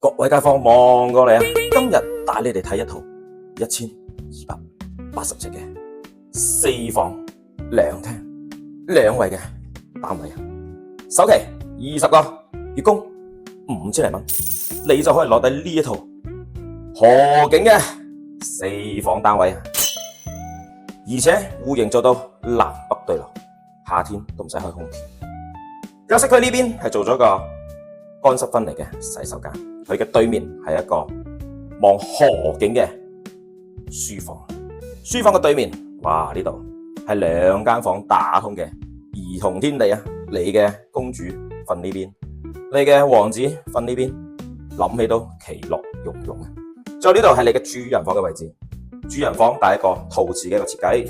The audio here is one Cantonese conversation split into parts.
各位街坊望過嚟啊！今日帶你哋睇一套1280尺嘅4房2廳2衛嘅單位啊！首期20個，月供5000零蚊，你就可以攞低呢一套河景嘅4房單位啊！而且戶型做到南北對流，夏天都唔使開空調。休息區呢邊係做咗個乾濕分離嘅洗手間，佢嘅對面係一個望河景嘅書房。書房嘅對面，哇！呢度係2間房打通嘅兒童天地啊！你嘅公主瞓呢邊，你嘅王子瞓呢邊，諗起都其樂融融啊！最後呢度係你嘅主人房嘅位置，主人房帶一個陶瓷嘅一個設計。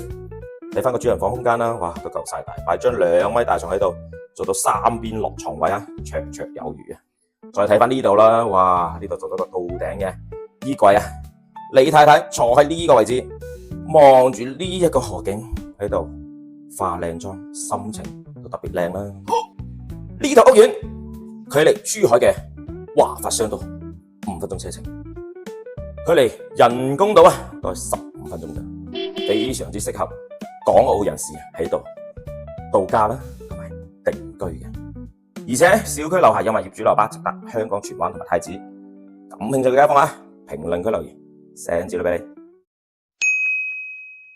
睇翻個主人房空間啦，哇，都夠晒大，擺張2米大床喺度，做到3邊落床位啊，綽綽有餘啊！再睇翻呢度啦，哇，呢度做到個到頂嘅衣櫃啊！李太太坐喺呢個位置，望住呢一個河景喺度化靚妝，心情都特別靚啦。呢套屋苑距離珠海嘅華發商道5分鐘車程，距離人工島啊都係15分鐘嘅，非常之適合港澳人士喺度度假啦，同埋定居嘅。而且小區樓下有埋業主樓吧，直達香港荃灣同埋太子。感興趣嘅街坊啊，評論區留言，send資料俾你。